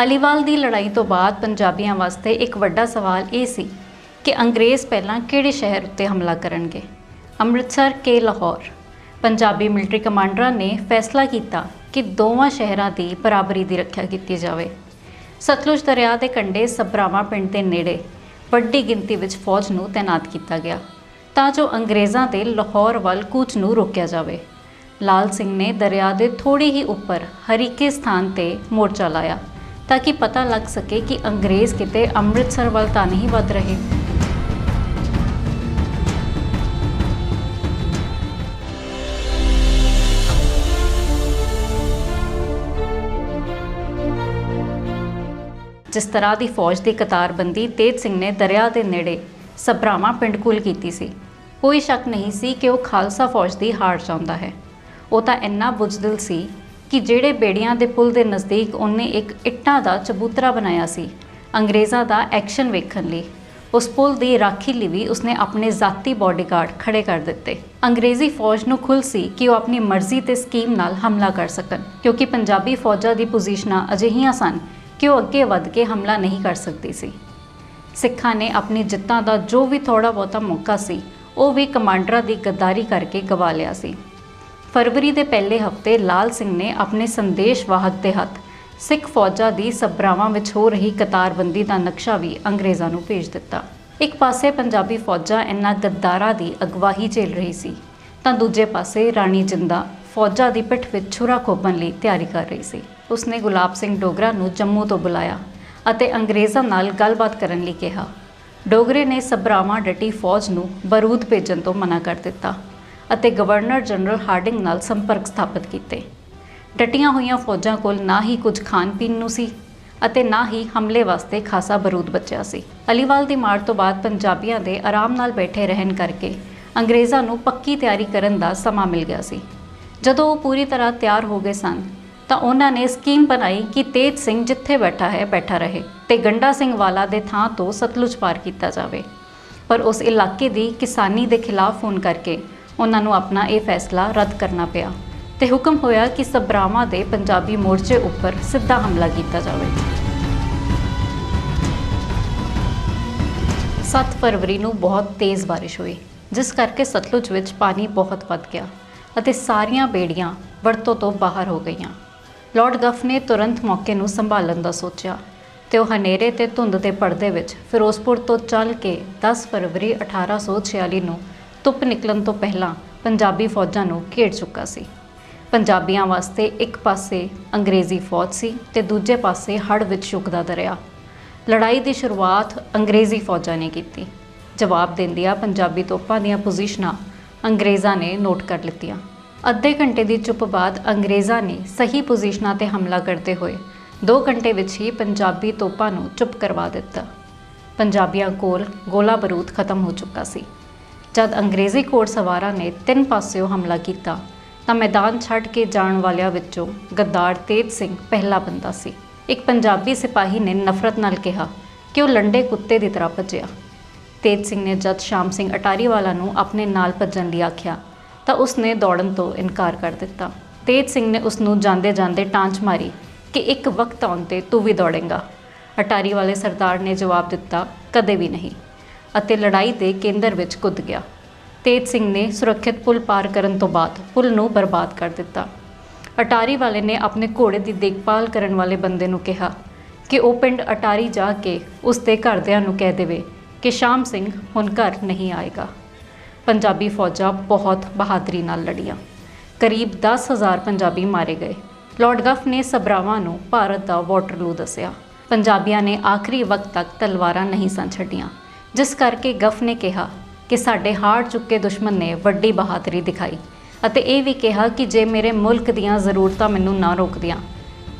ਅਲੀਵਾਲ ਦੀ ਲੜਾਈ ਤੋਂ ਬਾਅਦ ਪੰਜਾਬੀਆਂ ਵਾਸਤੇ ਇੱਕ ਵੱਡਾ ਸਵਾਲ ਇਹ ਸੀ ਕਿ ਅੰਗਰੇਜ਼ ਪਹਿਲਾਂ ਕਿਹੜੇ ਸ਼ਹਿਰ ਉੱਤੇ ਹਮਲਾ ਕਰਨਗੇ। ਅੰਮ੍ਰਿਤਸਰ ਕਿ ਲਾਹੌਰ। ਪੰਜਾਬੀ ਮਿਲਟਰੀ ਕਮਾਂਡਰਾਂ ਨੇ ਫੈਸਲਾ ਕੀਤਾ ਕਿ ਦੋਵਾਂ ਸ਼ਹਿਰਾਂ ਦੀ ਬਰਾਬਰੀ ਦੀ ਰੱਖਿਆ ਕੀਤੀ ਜਾਵੇ। ਸਤਲੁਜ ਦਰਿਆ ਦੇ ਕੰਢੇ ਸਭਰਾਵਾਂ ਪਿੰਡ ਦੇ ਨੇੜੇ ਵੱਡੀ ਗਿਣਤੀ ਵਿੱਚ ਫੌਜ ਨੂੰ ਤੈਨਾਤ ਕੀਤਾ ਗਿਆ ਤਾਂ ਜੋ ਅੰਗਰੇਜ਼ਾਂ ਦੇ ਲਾਹੌਰ ਵੱਲ ਕੂਚ ਨੂੰ ਰੋਕਿਆ ਜਾਵੇ। ਲਾਲ ਸਿੰਘ ਨੇ ਦਰਿਆ ਦੇ ਥੋੜੀ ਹੀ ਉੱਪਰ ਹਰੀਕੇ ਸਥਾਨ ਤੇ ਮੋਰਚਾ ਲਾਇਆ ਤਾਂ ਕਿ ਪਤਾ ਲੱਗ ਸਕੇ ਕਿ ਅੰਗਰੇਜ਼ ਕਿਤੇ ਅੰਮ੍ਰਿਤਸਰ ਵੱਲ ਤਾਂ ਨਹੀਂ ਵੱਧ ਰਹੇ। ਜਿਸ ਤਰ੍ਹਾਂ ਦੀ ਫੌਜ ਦੀ ਕਤਾਰਬੰਦੀ ਤੇਜ ਸਿੰਘ ਨੇ ਦਰਿਆ ਦੇ ਨੇੜੇ ਸਭਰਾਵਾਂ ਪਿੰਡ ਕੋਲ ਕੀਤੀ ਸੀ, ਕੋਈ ਸ਼ੱਕ ਨਹੀਂ ਸੀ ਕਿ ਉਹ ਖਾਲਸਾ ਫੌਜ ਦੀ ਹਾਰ ਚਾਹੁੰਦਾ ਹੈ। ਉਹ ਤਾਂ ਇੰਨਾ ਬੁਜ਼ਦਿਲ ਸੀ ਕਿ ਜਿਹੜੇ ਬੇੜੀਆਂ ਦੇ ਪੁਲ ਦੇ ਨਜ਼ਦੀਕ ਉਹਨੇ ਇੱਕ ਇੱਟਾਂ ਦਾ ਚਬੂਤਰਾ ਬਣਾਇਆ ਸੀ ਅੰਗਰੇਜ਼ਾਂ ਦਾ ਐਕਸ਼ਨ ਵੇਖਣ ਲਈ, ਉਸ ਪੁਲ ਦੀ ਰਾਖੀ ਲਈ ਵੀ ਉਸਨੇ ਆਪਣੇ ਜ਼ਾਤੀ ਬਾਡੀਗਾਰਡ ਖੜੇ ਕਰ ਦਿੱਤੇ। ਅੰਗਰੇਜ਼ੀ ਫੌਜ ਨੂੰ ਖੁੱਲ੍ਹ ਸੀ ਕਿ ਉਹ ਆਪਣੀ ਮਰਜ਼ੀ ਤੇ ਸਕੀਮ ਨਾਲ ਹਮਲਾ ਕਰ ਸਕਣ, ਕਿਉਂਕਿ ਪੰਜਾਬੀ ਫੌਜਾਂ ਦੀ ਪੋਜੀਸ਼ਨਾਂ ਅਜਿਹੀਆਂ ਸਨ ਕਿ ਉਹ ਅੱਗੇ ਵੱਧ ਕੇ ਹਮਲਾ ਨਹੀਂ ਕਰ ਸਕਦੀ ਸੀ। ਸਿੱਖਾਂ ਨੇ ਆਪਣੀ ਜਿੱਤਾਂ ਦਾ ਜੋ ਵੀ ਥੋੜ੍ਹਾ ਬਹੁਤਾ ਮੌਕਾ ਸੀ ਉਹ ਵੀ ਕਮਾਂਡਰਾਂ ਦੀ ਗੱਦਾਰੀ ਕਰਕੇ ਗਵਾ ਲਿਆ ਸੀ। ਫਰਵਰੀ ਦੇ ਪਹਿਲੇ ਹਫ਼ਤੇ ਲਾਲ ਸਿੰਘ ਨੇ ਆਪਣੇ ਸੰਦੇਸ਼ ਵਾਹਕ ਦੇ ਹੱਥ ਸਿੱਖ ਫੌਜਾਂ ਦੀ ਸਭਰਾਵਾਂ ਵਿੱਚ ਹੋ ਰਹੀ ਕਤਾਰਬੰਦੀ ਦਾ ਨਕਸ਼ਾ ਵੀ ਅੰਗਰੇਜ਼ਾਂ ਨੂੰ ਭੇਜ ਦਿੱਤਾ। ਇੱਕ ਪਾਸੇ ਪੰਜਾਬੀ ਫੌਜਾਂ ਇਨ੍ਹਾਂ ਗੱਦਾਰਾਂ ਦੀ ਅਗਵਾਈ ਝੇਲ ਰਹੀ ਸੀ ਤਾਂ ਦੂਜੇ ਪਾਸੇ ਰਾਣੀ ਜਿੰਦਾ ਫੌਜਾਂ ਦੀ ਪਿੱਠ ਵਿੱਚ ਛੁਰਾ ਖੋਭਣ ਲਈ ਤਿਆਰੀ ਕਰ ਰਹੀ ਸੀ। ਉਸਨੇ ਗੁਲਾਬ ਸਿੰਘ ਡੋਗਰਾ ਨੂੰ ਜੰਮੂ ਤੋਂ ਬੁਲਾਇਆ ਅਤੇ ਅੰਗਰੇਜ਼ਾਂ ਨਾਲ ਗੱਲਬਾਤ ਕਰਨ ਲਈ ਕਿਹਾ। ਡੋਗਰੇ ਨੇ ਸਭਰਾਵਾਂ ਡਟੀ ਫੌਜ ਨੂੰ ਬਰੂਦ ਭੇਜਣ ਤੋਂ ਮਨਾ ਕਰ ਦਿੱਤਾ ਅਤੇ ਗਵਰਨਰ ਜਨਰਲ ਹਾਰਡਿੰਗ ਨਾਲ ਸੰਪਰਕ ਸਥਾਪਿਤ ਕੀਤੇ। ਡਟੀਆਂ ਹੋਈਆਂ ਫੌਜਾਂ ਕੋਲ ਨਾ ਹੀ ਕੁਝ ਖਾਣ ਪੀਣ ਨੂੰ ਸੀ ਅਤੇ ਨਾ ਹੀ ਹਮਲੇ ਵਾਸਤੇ ਖਾਸਾ ਬਰੂਦ ਬਚਿਆ ਸੀ। ਅਲੀਵਾਲ ਦੀ ਮਾਰ ਤੋਂ ਬਾਅਦ ਪੰਜਾਬੀਆਂ ਦੇ ਆਰਾਮ ਨਾਲ ਬੈਠੇ ਰਹਿਣ ਕਰਕੇ ਅੰਗਰੇਜ਼ਾਂ ਨੂੰ ਪੱਕੀ ਤਿਆਰੀ ਕਰਨ ਦਾ ਸਮਾਂ ਮਿਲ ਗਿਆ ਸੀ। ਜਦੋਂ ਉਹ ਪੂਰੀ ਤਰ੍ਹਾਂ ਤਿਆਰ ਹੋ ਗਏ ਸਨ ਤਾਂ ਉਹਨਾਂ ਨੇ ਸਕੀਮ ਬਣਾਈ ਕਿ ਤੇਜ ਸਿੰਘ ਜਿੱਥੇ ਬੈਠਾ ਹੈ ਬੈਠਾ ਰਹੇ ਤੇ ਗੰਡਾ ਸਿੰਘ ਵਾਲਾ ਦੇ ਥਾਂ ਤੋਂ ਸਤਲੁਜ ਪਾਰ ਕੀਤਾ ਜਾਵੇ। ਪਰ ਉਸ ਇਲਾਕੇ ਦੀ ਕਿਸਾਨੀ ਦੇ ਖਿਲਾਫ ਹੋਣ ਕਰਕੇ ਉਹਨਾਂ ਨੂੰ ਆਪਣਾ ਇਹ ਫੈਸਲਾ ਰੱਦ ਕਰਨਾ ਪਿਆ ਤੇ ਹੁਕਮ ਹੋਇਆ ਕਿ ਸਭਰਾਵਾਂ ਦੇ ਪੰਜਾਬੀ ਮੋਰਚੇ ਉੱਪਰ ਸਿੱਧਾ ਹਮਲਾ ਕੀਤਾ ਜਾਵੇ। 7 ਫਰਵਰੀ ਨੂੰ ਬਹੁਤ ਤੇਜ਼ ਬਾਰਿਸ਼ ਹੋਈ, ਜਿਸ ਕਰਕੇ ਸਤਲੁਜ ਵਿੱਚ ਪਾਣੀ ਬਹੁਤ ਵੱਧ ਗਿਆ ਅਤੇ ਸਾਰੀਆਂ ਬੇੜੀਆਂ ਵਰਤੋਂ ਤੋਂ ਬਾਹਰ ਹੋ ਗਈਆਂ। ਲਾਰਡ ਗਫ ਨੇ ਤੁਰੰਤ ਮੌਕੇ ਨੂੰ ਸੰਭਾਲਣ ਦਾ ਸੋਚਿਆ ਤੇ ਉਹ ਹਨੇਰੇ ਤੇ ਧੁੰਦ ਦੇ ਪਰਦੇ ਵਿੱਚ ਫਿਰੋਜ਼ਪੁਰ ਤੋਂ ਚੱਲ ਕੇ 10 ਫਰਵਰੀ 1846 ਨੂੰ ਧੁੱਪ ਨਿਕਲਣ ਤੋਂ ਪਹਿਲਾਂ ਪੰਜਾਬੀ ਫੌਜਾਂ ਨੂੰ ਘੇਰ ਚੁੱਕਾ ਸੀ। ਪੰਜਾਬੀਆਂ ਵਾਸਤੇ ਇੱਕ ਪਾਸੇ ਅੰਗਰੇਜ਼ੀ ਫੌਜ ਸੀ ਤੇ ਦੂਜੇ ਪਾਸੇ ਹੜ੍ਹ ਵਿੱਚ ਸ਼ੁਕਦਾ ਦਰਿਆ। ਲੜਾਈ ਦੀ ਸ਼ੁਰੂਆਤ ਅੰਗਰੇਜ਼ੀ ਫੌਜਾਂ ਨੇ ਕੀਤੀ। ਜਵਾਬ ਦਿੰਦਿਆਂ ਪੰਜਾਬੀ ਤੋਪਾਂ ਦੀਆਂ ਪੋਜੀਸ਼ਨਾਂ ਅੰਗਰੇਜ਼ਾਂ ਨੇ ਨੋਟ ਕਰ ਲਿੱਤੀਆਂ। ਅੱਧੇ ਘੰਟੇ ਦੀ ਚੁੱਪ ਬਾਅਦ ਅੰਗਰੇਜ਼ਾਂ ਨੇ ਸਹੀ ਪੋਜੀਸ਼ਨਾਂ ਤੇ ਹਮਲਾ ਕਰਦੇ ਹੋਏ 2 ਘੰਟੇ ਵਿੱਚ ਹੀ ਪੰਜਾਬੀ ਤੋਪਾਂ ਨੂੰ ਚੁੱਪ ਕਰਵਾ ਦਿੱਤਾ। ਪੰਜਾਬੀਆਂ ਕੋਲ ਗੋਲਾ ਬਰੂਦ ਖਤਮ ਹੋ ਚੁੱਕਾ ਸੀ। ਜਦ ਅੰਗਰੇਜ਼ੀ ਘੋੜ ਸਵਾਰਾਂ ਨੇ 3 ਪਾਸਿਓਂ ਹਮਲਾ ਕੀਤਾ ਤਾਂ ਮੈਦਾਨ ਛੱਡ ਕੇ ਜਾਣ ਵਾਲਿਆਂ ਵਿੱਚੋਂ ਗੱਦਾਰ ਤੇਜ ਸਿੰਘ ਪਹਿਲਾ ਬੰਦਾ ਸੀ। ਇੱਕ ਪੰਜਾਬੀ ਸਿਪਾਹੀ ਨੇ ਨਫ਼ਰਤ ਨਾਲ ਕਿਹਾ ਕਿ ਉਹ ਲੰਡੇ ਕੁੱਤੇ ਦੀ ਤਰ੍ਹਾਂ ਭੱਜਿਆ। ਤੇਜ ਸਿੰਘ ਨੇ ਜਦ ਸ਼ਾਮ ਸਿੰਘ ਅਟਾਰੀਵਾਲਾ ਨੂੰ ਆਪਣੇ ਨਾਲ ਭੱਜਣ ਲਈ ਆਖਿਆ ਤਾਂ ਉਸਨੇ ਦੌੜਨ ਤੋਂ ਇਨਕਾਰ ਕਰ ਦਿੱਤਾ। ਤੇਜ ਸਿੰਘ ਨੇ ਉਸ ਨੂੰ ਜਾਂਦੇ ਜਾਂਦੇ ਟਾਂਚ ਮਾਰੀ ਕਿ ਇੱਕ ਵਕਤ ਆਉਣ 'ਤੇ ਤੂੰ ਵੀ ਦੌੜੇਂਗਾ। ਅਟਾਰੀ ਵਾਲੇ ਸਰਦਾਰ ਨੇ ਜਵਾਬ ਦਿੱਤਾ, ਕਦੇ ਵੀ ਨਹੀਂ, ਅਤੇ ਲੜਾਈ ਦੇ ਕੇਂਦਰ ਵਿੱਚ ਕੁੱਦ ਗਿਆ। ਤੇਜ ਸਿੰਘ ਨੇ ਸੁਰੱਖਿਅਤ ਪੁਲ ਪਾਰ ਕਰਨ ਤੋਂ ਬਾਅਦ ਪੁਲ ਨੂੰ ਬਰਬਾਦ ਕਰ ਦਿੱਤਾ। ਅਟਾਰੀ ਵਾਲੇ ਨੇ ਆਪਣੇ ਘੋੜੇ ਦੀ ਦੇਖਭਾਲ ਕਰਨ ਵਾਲੇ ਬੰਦੇ ਨੂੰ ਕਿਹਾ ਕਿ ਉਹ ਪਿੰਡ ਅਟਾਰੀ ਜਾ ਕੇ ਉਸ ਦੇ ਘਰਦਿਆਂ ਨੂੰ ਕਹਿ ਦੇਵੇ ਕਿ ਸ਼ਾਮ ਸਿੰਘ ਹੁਣ ਘਰ ਨਹੀਂ ਆਏਗਾ। ਪੰਜਾਬੀ ਫੌਜਾਂ ਬਹੁਤ ਬਹਾਦਰੀ ਨਾਲ ਲੜੀਆਂ। ਕਰੀਬ 10,000 ਪੰਜਾਬੀ ਮਾਰੇ ਗਏ। ਲਾਰਡ ਗਫ ਨੇ ਸਭਰਾਵਾਂ ਨੂੰ ਭਾਰਤ ਦਾ ਵਾਟਰਲੂ ਦੱਸਿਆ। ਪੰਜਾਬੀਆਂ ਨੇ ਆਖਰੀ ਵਕਤ ਤੱਕ ਤਲਵਾਰਾਂ ਨਹੀਂ ਸਨ ਛੱਡੀਆਂ, ਜਿਸ ਕਰਕੇ ਗਫ ਨੇ ਕਿਹਾ ਕਿ ਸਾਡੇ ਹਾਰ ਚੁੱਕੇ ਦੁਸ਼ਮਣ ਨੇ ਵੱਡੀ ਬਹਾਦਰੀ ਦਿਖਾਈ ਅਤੇ ਇਹ ਵੀ ਕਿਹਾ ਕਿ ਜੇ ਮੇਰੇ ਮੁਲਕ ਦੀਆਂ ਜ਼ਰੂਰਤਾਂ ਮੈਨੂੰ ਨਾ ਰੋਕਦੀਆਂ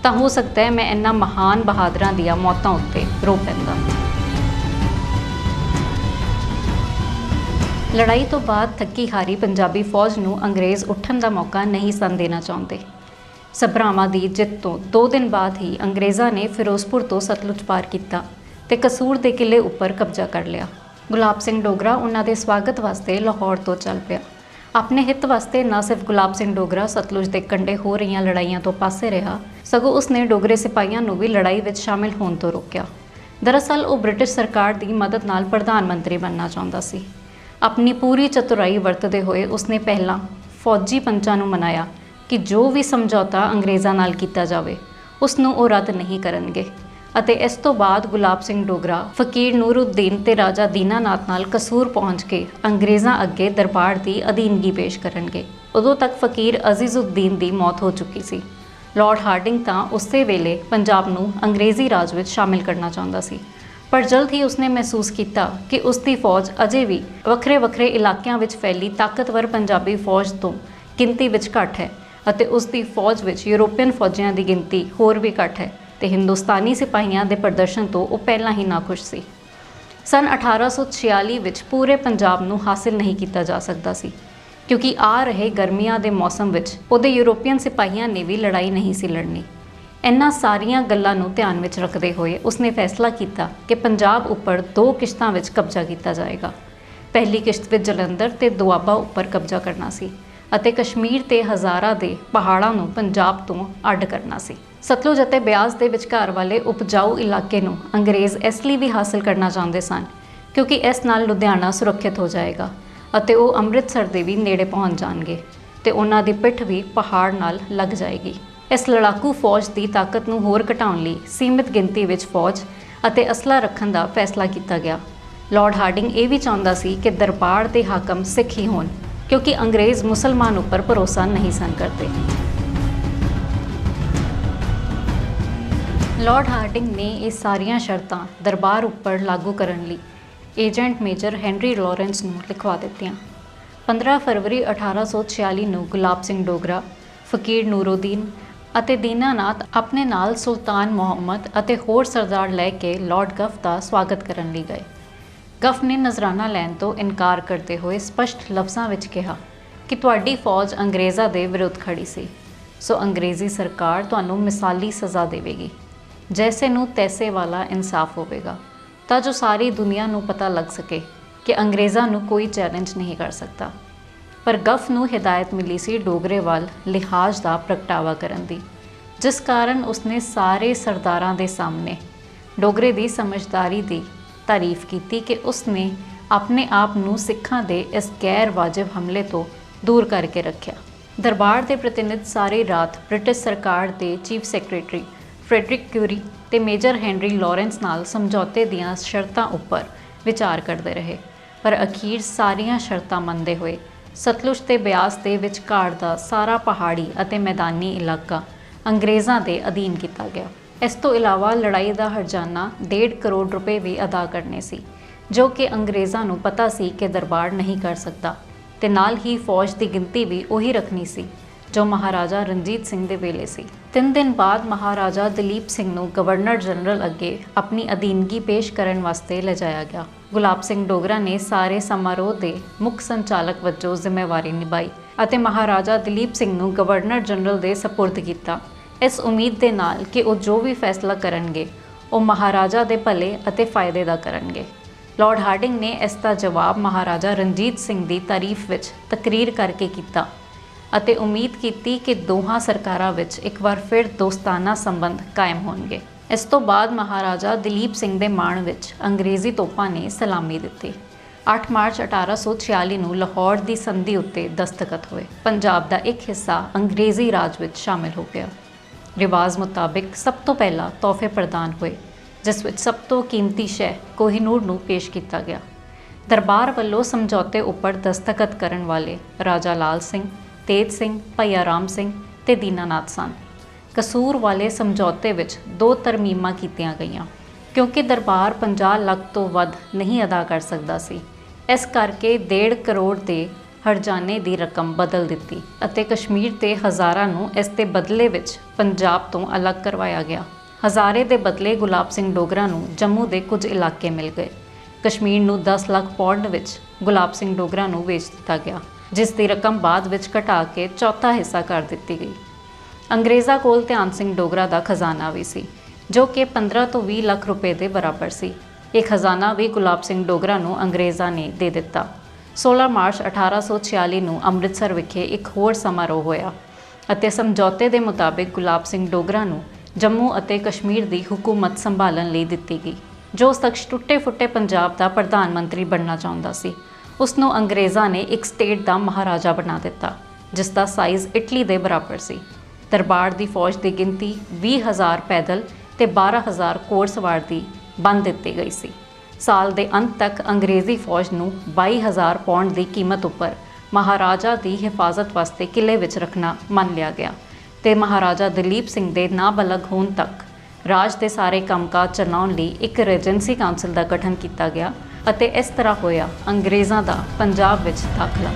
ਤਾਂ ਹੋ ਸਕਦਾ ਹੈ ਮੈਂ ਇਹਨਾਂ ਮਹਾਨ ਬਹਾਦਰਾਂ ਦੀਆਂ ਮੌਤਾਂ ਉੱਤੇ ਰੋ ਪੈਂਦਾ। ਲੜਾਈ ਤੋਂ ਬਾਅਦ ਥੱਕੀ ਹਾਰੀ ਪੰਜਾਬੀ ਫੌਜ ਨੂੰ ਅੰਗਰੇਜ਼ ਉੱਠਣ ਦਾ ਮੌਕਾ ਨਹੀਂ ਸਨ ਦੇਣਾ ਚਾਹੁੰਦੇ। ਸਭਰਾਵਾਂ ਦੀ ਜਿੱਤ ਤੋਂ 2 ਦਿਨ ਬਾਅਦ ਹੀ ਅੰਗਰੇਜ਼ਾਂ ਨੇ ਫਿਰੋਜ਼ਪੁਰ ਤੋਂ ਸਤਲੁਜ ਪਾਰ ਕੀਤਾ ਤੇ ਕਸੂਰ ਦੇ ਕਿਲੇ ਉੱਪਰ ਕਬਜ਼ਾ ਕਰ ਲਿਆ। ਗੁਲਾਬ ਸਿੰਘ ਡੋਗਰਾ ਉਹਨਾਂ ਦੇ ਸਵਾਗਤ ਵਾਸਤੇ ਲਾਹੌਰ ਤੋਂ ਚੱਲ ਪਿਆ। ਆਪਣੇ ਹਿੱਤ ਵਾਸਤੇ ਨਾ ਸਿਰਫ ਗੁਲਾਬ ਸਿੰਘ ਡੋਗਰਾ ਸਤਲੁਜ ਦੇ ਕੰਢੇ ਹੋ ਰਹੀਆਂ ਲੜਾਈਆਂ ਤੋਂ ਪਾਸੇ ਰਿਹਾ, ਸਗੋਂ ਉਸਨੇ ਡੋਗਰੇ ਸਿਪਾਹੀਆਂ ਨੂੰ ਵੀ ਲੜਾਈ ਵਿੱਚ ਸ਼ਾਮਿਲ ਹੋਣ ਤੋਂ ਰੋਕਿਆ। ਦਰਅਸਲ ਉਹ ਬ੍ਰਿਟਿਸ਼ ਸਰਕਾਰ ਦੀ ਮਦਦ ਨਾਲ ਪ੍ਰਧਾਨ ਮੰਤਰੀ ਬਣਨਾ ਚਾਹੁੰਦਾ ਸੀ। ਆਪਣੀ ਪੂਰੀ ਚਤੁਰਾਈ ਵਰਤਦੇ ਹੋਏ ਉਸਨੇ ਪਹਿਲਾਂ ਫੌਜੀ ਪੰਚਾਂ ਨੂੰ ਮਨਾਇਆ ਕਿ ਜੋ ਵੀ ਸਮਝੌਤਾ ਅੰਗਰੇਜ਼ਾਂ ਨਾਲ ਕੀਤਾ ਜਾਵੇ ਉਸ ਨੂੰ ਉਹ ਰੱਦ ਨਹੀਂ ਕਰਨਗੇ ਅਤੇ ਇਸ ਤੋਂ ਬਾਅਦ ਗੁਲਾਬ ਸਿੰਘ ਡੋਗਰਾ ਫਕੀਰ ਨੂਰਉੱਦੀਨ ਤੇ ਰਾਜਾ ਦੀਨਾਨਾਥ ਨਾਲ ਕਸੂਰ ਪਹੁੰਚ ਕੇ ਅੰਗਰੇਜ਼ਾਂ ਅੱਗੇ ਦਰਬਾਰ ਦੀ ਅਧੀਨਗੀ ਪੇਸ਼ ਕਰਨਗੇ। ਉਦੋਂ ਤੱਕ ਫਕੀਰ ਅਜ਼ੀਜ਼ੁੱਦੀਨ ਦੀ ਮੌਤ ਹੋ ਚੁੱਕੀ ਸੀ। ਲਾਰਡ ਹਾਰਡਿੰਗ ਤਾਂ ਉਸੇ ਵੇਲੇ ਪੰਜਾਬ ਨੂੰ ਅੰਗਰੇਜ਼ੀ ਰਾਜ ਵਿੱਚ ਸ਼ਾਮਿਲ ਕਰਨਾ ਚਾਹੁੰਦਾ ਸੀ, ਪਰ ਜਲਦ ਹੀ ਉਸਨੇ ਮਹਿਸੂਸ ਕੀਤਾ ਕਿ ਉਸ ਦੀ ਫੌਜ ਅਜੇ ਵੀ ਵੱਖਰੇ ਇਲਾਕਿਆਂ ਵਿੱਚ ਫੈਲੀ ਤਾਕਤਵਰ ਪੰਜਾਬੀ ਫੌਜ ਤੋਂ ਗਿਣਤੀ ਵਿੱਚ ਘੱਟ ਹੈ ਅਤੇ ਉਸ ਦੀ ਫੌਜ ਵਿੱਚ ਯੂਰੋਪੀਅਨ ਫੌਜੀਆਂ ਦੀ ਗਿਣਤੀ ਹੋਰ ਵੀ ਘੱਟ ਹੈ ਤੇ ਹਿੰਦੁਸਤਾਨੀ ਸਿਪਾਹੀਆਂ ਦੇ ਪ੍ਰਦਰਸ਼ਨ ਤੋਂ ਉਹ ਪਹਿਲਾਂ ਹੀ ਨਾਖੁਸ਼ ਸੀ। ਸਨ 1846 ਵਿੱਚ ਪੂਰੇ ਪੰਜਾਬ ਨੂੰ ਹਾਸਿਲ ਨਹੀਂ ਕੀਤਾ ਜਾ ਸਕਦਾ ਸੀ ਕਿਉਂਕਿ ਆ ਰਹੇ ਗਰਮੀਆਂ ਦੇ ਮੌਸਮ ਵਿੱਚ ਉਹਦੇ ਯੂਰੋਪੀਅਨ ਸਿਪਾਹੀਆਂ ਨੇ ਵੀ ਲੜਾਈ ਨਹੀਂ ਸੀ ਲੜਨੀ। ਇਹਨਾਂ ਸਾਰੀਆਂ ਗੱਲਾਂ ਨੂੰ ਧਿਆਨ ਵਿੱਚ ਰੱਖਦੇ ਹੋਏ ਉਸਨੇ ਫੈਸਲਾ ਕੀਤਾ ਕਿ ਪੰਜਾਬ ਉੱਪਰ 2 ਕਿਸ਼ਤਾਂ ਵਿੱਚ ਕਬਜ਼ਾ ਕੀਤਾ ਜਾਏਗਾ। ਪਹਿਲੀ ਕਿਸ਼ਤ ਵਿੱਚ ਜਲੰਧਰ ਤੇ ਦੁਆਬਾ ਉੱਪਰ ਕਬਜ਼ਾ ਕਰਨਾ ਸੀ ਅਤੇ ਕਸ਼ਮੀਰ ਤੇ ਹਜ਼ਾਰਾ ਦੇ ਪਹਾੜਾਂ ਨੂੰ ਪੰਜਾਬ ਤੋਂ ਅੱਡ ਕਰਨਾ ਸੀ। ਸਤਲੁਜ ਅਤੇ ਬਿਆਸ ਦੇ ਵਿਚਕਾਰ ਵਾਲੇ ਉਪਜਾਊ ਇਲਾਕੇ ਨੂੰ ਅੰਗਰੇਜ਼ ਇਸ ਲਈ ਵੀ ਹਾਸਲ ਕਰਨਾ ਚਾਹੁੰਦੇ ਸਨ ਕਿਉਂਕਿ ਇਸ ਨਾਲ ਲੁਧਿਆਣਾ ਸੁਰੱਖਿਅਤ ਹੋ ਜਾਏਗਾ ਅਤੇ ਉਹ ਅੰਮ੍ਰਿਤਸਰ ਦੇ ਵੀ ਨੇੜੇ ਪਹੁੰਚ ਜਾਣਗੇ ਤੇ ਉਹਨਾਂ ਦੀ ਪਿੱਠ ਵੀ ਪਹਾੜ ਨਾਲ ਲੱਗ ਜਾਏਗੀ। ਇਸ ਲੜਾਕੂ ਫੌਜ ਦੀ ਤਾਕਤ ਨੂੰ ਹੋਰ ਘਟਾਉਣ ਲਈ ਸੀਮਿਤ ਗਿਣਤੀ ਵਿੱਚ ਫੌਜ ਅਤੇ ਅਸਲਾ ਰੱਖਣ ਦਾ ਫੈਸਲਾ ਕੀਤਾ ਗਿਆ। ਲਾਰਡ ਹਾਰਡਿੰਗ ਇਹ ਵੀ ਚਾਹੁੰਦਾ ਸੀ ਕਿ ਦਰਬਾਰ ਦੇ ਹਾਕਮ ਸਿੱਖ ਹੀ ਹੋਣ ਕਿਉਂਕਿ ਅੰਗਰੇਜ਼ ਮੁਸਲਮਾਨ ਉੱਪਰ ਭਰੋਸਾ ਨਹੀਂ ਸਨ ਕਰਦੇ। ਲਾਰਡ ਹਾਰਡਿੰਗ ਨੇ ਇਹ ਸਾਰੀਆਂ ਸ਼ਰਤਾਂ ਦਰਬਾਰ ਉੱਪਰ ਲਾਗੂ ਕਰਨ ਲਈ ਏਜੰਟ ਮੇਜਰ ਹੈਨਰੀ ਲਾਰੈਂਸ ਨੂੰ ਲਿਖਵਾ ਦਿੱਤੀਆਂ। 15 ਫਰਵਰੀ 1846 ਨੂੰ ਗੁਲਾਬ ਸਿੰਘ ਡੋਗਰਾ, ਫਕੀਰ ਨੂਰਉੱਦੀਨ ਅਤੇ ਦੀਨਾਨਾਥ ਆਪਣੇ ਨਾਲ ਸੁਲਤਾਨ ਮੁਹੰਮਦ ਅਤੇ ਹੋਰ ਸਰਦਾਰ ਲੈ ਕੇ ਲਾਰਡ ਗਫ ਦਾ ਸਵਾਗਤ ਕਰਨ ਲਈ ਗਏ। ਗਫ ਨੇ ਨਜ਼ਰਾਨਾ ਲੈਣ ਤੋਂ ਇਨਕਾਰ ਕਰਦੇ ਹੋਏ ਸਪਸ਼ਟ ਲਫ਼ਜ਼ਾਂ ਵਿੱਚ ਕਿਹਾ ਕਿ ਤੁਹਾਡੀ ਫੌਜ ਅੰਗਰੇਜ਼ਾਂ ਦੇ ਵਿਰੁੱਧ ਖੜੀ ਸੀ, ਸੋ ਅੰਗਰੇਜ਼ੀ ਸਰਕਾਰ ਤੁਹਾਨੂੰ ਮਿਸਾਲੀ ਸਜ਼ਾ ਦੇਵੇਗੀ। ਜੈਸੇ ਨੂੰ ਤੈਸੇ ਵਾਲਾ ਇਨਸਾਫ ਹੋਵੇਗਾ ਤਾਂ ਜੋ ਸਾਰੀ ਦੁਨੀਆ ਨੂੰ ਪਤਾ ਲੱਗ ਸਕੇ ਕਿ ਅੰਗਰੇਜ਼ਾਂ ਨੂੰ ਕੋਈ ਚੈਲੰਜ ਨਹੀਂ ਕਰ ਸਕਦਾ। ਪਰ ਗਫ ਨੂੰ ਹਿਦਾਇਤ ਮਿਲੀ ਸੀ ਡੋਗਰੇ ਵੱਲ ਲਿਹਾਜ਼ ਦਾ ਪ੍ਰਗਟਾਵਾ ਕਰਨ ਦੀ, ਜਿਸ ਕਾਰਨ ਉਸਨੇ ਸਾਰੇ ਸਰਦਾਰਾਂ ਦੇ ਸਾਹਮਣੇ ਡੋਗਰੇ ਦੀ ਸਮਝਦਾਰੀ ਦੀ ਤਾਰੀਫ ਕੀਤੀ ਕਿ ਉਸਨੇ ਆਪਣੇ ਆਪ ਨੂੰ ਸਿੱਖਾਂ ਦੇ ਇਸ ਗੈਰ ਵਾਜਿਬ ਹਮਲੇ ਤੋਂ ਦੂਰ ਕਰਕੇ ਰੱਖਿਆ। ਦਰਬਾਰ ਦੇ ਪ੍ਰਤੀਨਿਧ ਸਾਰੀ ਰਾਤ ਬ੍ਰਿਟਿਸ਼ ਸਰਕਾਰ ਦੇ ਚੀਫ ਸੈਕਟਰੀ ਫਰੈਡਰਿਕ ਕਿਊਰੀ ਤੇ ਮੇਜਰ ਹੈਨਰੀ ਲਾਰੈਂਸ ਨਾਲ ਸਮਝੌਤੇ ਦੀਆਂ ਸ਼ਰਤਾਂ ਉੱਪਰ ਵਿਚਾਰ ਕਰਦੇ ਰਹੇ, ਪਰ ਅਖੀਰ ਸਾਰੀਆਂ ਸ਼ਰਤਾਂ ਮੰਨਦੇ ਹੋਏ ਸਤਲੁਜ ਤੇ ਬਿਆਸ ਦੇ ਵਿਚਕਾਰ ਦਾ ਸਾਰਾ ਪਹਾੜੀ ਅਤੇ ਮੈਦਾਨੀ ਇਲਾਕਾ ਅੰਗਰੇਜ਼ਾਂ ਦੇ ਅਧੀਨ ਕੀਤਾ ਗਿਆ। ਇਸ ਤੋਂ ਇਲਾਵਾ ਲੜਾਈ ਦਾ ਹਰਜਾਨਾ 1.5 ਕਰੋੜ ਰੁਪਏ ਵੀ ਅਦਾ ਕਰਨੇ ਸੀ, ਜੋ ਕਿ ਅੰਗਰੇਜ਼ਾਂ ਨੂੰ ਪਤਾ ਸੀ ਕਿ ਦਰਬਾਰ ਨਹੀਂ ਕਰ ਸਕਦਾ ਤੇ ਨਾਲ ਹੀ ਫੌਜ ਦੀ ਗਿਣਤੀ ਵੀ ਉਹੀ ਰੱਖਣੀ ਸੀ ਜੋ ਮਹਾਰਾਜਾ ਰਣਜੀਤ ਸਿੰਘ ਦੇ ਵੇਲੇ ਸੀ। 3 ਦਿਨ ਬਾਅਦ ਮਹਾਰਾਜਾ ਦਲੀਪ ਸਿੰਘ ਨੂੰ ਗਵਰਨਰ ਜਨਰਲ ਅੱਗੇ ਆਪਣੀ ਅਧੀਨਗੀ ਪੇਸ਼ ਕਰਨ ਵਾਸਤੇ ਲਿਜਾਇਆ ਗਿਆ। ਗੁਲਾਬ ਸਿੰਘ ਡੋਗਰਾ ਨੇ ਸਾਰੇ ਸਮਾਰੋਹ ਦੇ ਮੁੱਖ ਸੰਚਾਲਕ ਵਜੋਂ ਜ਼ਿੰਮੇਵਾਰੀ ਨਿਭਾਈ ਅਤੇ ਮਹਾਰਾਜਾ ਦਲੀਪ ਸਿੰਘ ਨੂੰ ਗਵਰਨਰ ਜਨਰਲ ਦੇ ਸਪੁਰਦ ਕੀਤਾ, ਇਸ ਉਮੀਦ ਦੇ ਨਾਲ ਕਿ ਉਹ ਜੋ ਵੀ ਫੈਸਲਾ ਕਰਨਗੇ ਉਹ ਮਹਾਰਾਜਾ ਦੇ ਭਲੇ ਅਤੇ ਫਾਇਦੇ ਦਾ ਕਰਨਗੇ। ਲਾਰਡ ਹਾਰਡਿੰਗ ਨੇ ਇਸ ਦਾ ਜਵਾਬ ਮਹਾਰਾਜਾ ਰਣਜੀਤ ਸਿੰਘ ਦੀ ਤਾਰੀਫ ਵਿੱਚ ਤਕਰੀਰ ਕਰਕੇ ਕੀਤਾ ਅਤੇ ਉਮੀਦ ਕੀਤੀ ਕਿ ਦੋਹਾਂ ਸਰਕਾਰਾਂ ਵਿੱਚ ਇੱਕ ਵਾਰ ਫਿਰ ਦੋਸਤਾਨਾ ਸੰਬੰਧ ਕਾਇਮ ਹੋਣਗੇ। ਇਸ ਤੋਂ ਬਾਅਦ ਮਹਾਰਾਜਾ ਦਲੀਪ ਸਿੰਘ ਦੇ ਮਾਣ ਵਿੱਚ ਅੰਗਰੇਜ਼ੀ ਤੋਪਾਂ ਨੇ ਸਲਾਮੀ ਦਿੱਤੀ। 8 ਮਾਰਚ 1846 ਨੂੰ ਲਾਹੌਰ ਦੀ ਸੰਧੀ ਉੱਤੇ ਦਸਤਖਤ ਹੋਏ। ਪੰਜਾਬ ਦਾ ਇੱਕ ਹਿੱਸਾ ਅੰਗਰੇਜ਼ੀ ਰਾਜ ਵਿੱਚ ਸ਼ਾਮਿਲ ਹੋ ਗਿਆ। ਰਿਵਾਜ਼ ਮੁਤਾਬਿਕ ਸਭ ਤੋਂ ਪਹਿਲਾਂ ਤੋਹਫੇ ਪ੍ਰਦਾਨ ਹੋਏ, ਜਿਸ ਵਿੱਚ ਸਭ ਤੋਂ ਕੀਮਤੀ ਸ਼ੈ ਕੋਹਿਨੂਰ ਨੂੰ ਪੇਸ਼ ਕੀਤਾ ਗਿਆ। ਦਰਬਾਰ ਵੱਲੋਂ ਸਮਝੌਤੇ ਉੱਪਰ ਦਸਤਖਤ ਕਰਨ ਵਾਲੇ ਰਾਜਾ ਲਾਲ ਸਿੰਘ, ਤੇਜ ਸਿੰਘ, ਭਈਆ ਰਾਮ ਸਿੰਘ ਤੇ ਦੀਨਾਨਾਥ ਸਨ। ਕਸੂਰ ਵਾਲੇ ਸਮਝੌਤੇ ਵਿੱਚ 2 ਤਰਮੀਮਾਂ ਕੀਤੀਆਂ ਗਈਆਂ ਕਿਉਂਕਿ ਦਰਬਾਰ 50 ਲੱਖ ਤੋਂ ਵੱਧ ਨਹੀਂ ਅਦਾ ਕਰ ਸਕਦਾ ਸੀ। ਇਸ ਕਰਕੇ 1.5 ਕਰੋੜ ਦੇ ਹਰਜਾਨੇ ਦੀ ਰਕਮ ਬਦਲ ਦਿੱਤੀ ਅਤੇ ਕਸ਼ਮੀਰ ਤੇ ਹਜ਼ਾਰਾ ਨੂੰ ਇਸ ਦੇ ਬਦਲੇ ਵਿੱਚ ਪੰਜਾਬ ਤੋਂ ਅਲੱਗ ਕਰਵਾਇਆ ਗਿਆ। ਹਜ਼ਾਰੇ ਦੇ ਬਦਲੇ ਗੁਲਾਬ ਸਿੰਘ ਡੋਗਰਾ ਨੂੰ ਜੰਮੂ ਦੇ ਕੁਝ ਇਲਾਕੇ ਮਿਲ ਗਏ। ਕਸ਼ਮੀਰ ਨੂੰ 10 ਲੱਖ ਪੌਂਡ ਵਿੱਚ ਗੁਲਾਬ ਸਿੰਘ ਡੋਗਰਾ ਨੂੰ ਵੇਚ ਦਿੱਤਾ ਗਿਆ, ਜਿਸ ਦੀ ਰਕਮ ਬਾਅਦ ਵਿੱਚ ਘਟਾ ਕੇ ਚੌਥਾ ਹਿੱਸਾ ਕਰ ਦਿੱਤੀ ਗਈ। ਅੰਗਰੇਜ਼ਾਂ ਕੋਲ ਧਿਆਨ ਸਿੰਘ ਡੋਗਰਾ ਦਾ ਖਜ਼ਾਨਾ ਵੀ ਸੀ, ਜੋ ਕਿ 15 ਤੋਂ 20 ਲੱਖ ਰੁਪਏ ਦੇ ਬਰਾਬਰ ਸੀ। ਇਹ ਖਜ਼ਾਨਾ ਵੀ ਗੁਲਾਬ ਸਿੰਘ ਡੋਗਰਾ ਨੂੰ ਅੰਗਰੇਜ਼ਾਂ ਨੇ ਦੇ ਦਿੱਤਾ। 16 ਮਾਰਚ 1846 ਨੂੰ ਅੰਮ੍ਰਿਤਸਰ ਵਿਖੇ ਇੱਕ ਹੋਰ ਸਮਾਰੋਹ ਹੋਇਆ ਅਤੇ ਸਮਝੌਤੇ ਦੇ ਮੁਤਾਬਿਕ ਗੁਲਾਬ ਸਿੰਘ ਡੋਗਰਾ ਨੂੰ ਜੰਮੂ ਅਤੇ ਕਸ਼ਮੀਰ ਦੀ ਹੁਕੂਮਤ ਸੰਭਾਲਣ ਲਈ ਦਿੱਤੀ ਗਈ। ਜੋ ਸ਼ਖਸ ਟੁੱਟੇ-ਫੁੱਟੇ ਪੰਜਾਬ ਦਾ ਪ੍ਰਧਾਨ ਮੰਤਰੀ ਬਣਨਾ ਚਾਹੁੰਦਾ ਸੀ, ਉਸ ਨੂੰ ਅੰਗਰੇਜ਼ਾਂ ਨੇ ਇੱਕ ਸਟੇਟ ਦਾ ਮਹਾਰਾਜਾ ਬਣਾ ਦਿੱਤਾ, ਜਿਸ ਦਾ ਸਾਈਜ਼ ਇਟਲੀ ਦੇ ਬਰਾਬਰ ਸੀ। ਦਰਬਾਰ ਦੀ ਫੌਜ ਦੀ ਗਿਣਤੀ 20,000 ਪੈਦਲ ਤੇ 12,000 ਘੋੜਸਵਾਰ ਦੀ ਬੰਨ੍ਹ ਦਿੱਤੀ ਗਈ ਸੀ। ਸਾਲ ਦੇ ਅੰਤ ਤੱਕ ਅੰਗਰੇਜ਼ੀ ਫੌਜ ਨੂੰ 22,000 ਪੌਂਡ ਦੀ ਕੀਮਤ ਉੱਪਰ ਮਹਾਰਾਜਾ ਦੀ ਹਿਫਾਜ਼ਤ ਵਾਸਤੇ ਕਿਲ੍ਹੇ ਵਿੱਚ ਰੱਖਣਾ ਮੰਨ ਲਿਆ ਗਿਆ ਤੇ ਮਹਾਰਾਜਾ ਦਲੀਪ ਸਿੰਘ ਦੇ ਨਾਬਾਲਗ ਹੋਣ ਤੱਕ ਰਾਜ ਦੇ ਸਾਰੇ ਕੰਮਕਾਜ ਚਲਾਉਣ ਲਈ ਇੱਕ ਰੀਜੈਂਸੀ ਕਾਉਂਸਲ ਦਾ ਗਠਨ ਕੀਤਾ ਗਿਆ ਅਤੇ ਇਸ ਤਰ੍ਹਾਂ ਹੋਇਆ ਅੰਗਰੇਜ਼ਾਂ ਦਾ ਪੰਜਾਬ ਵਿੱਚ ਦਾਖਲਾ।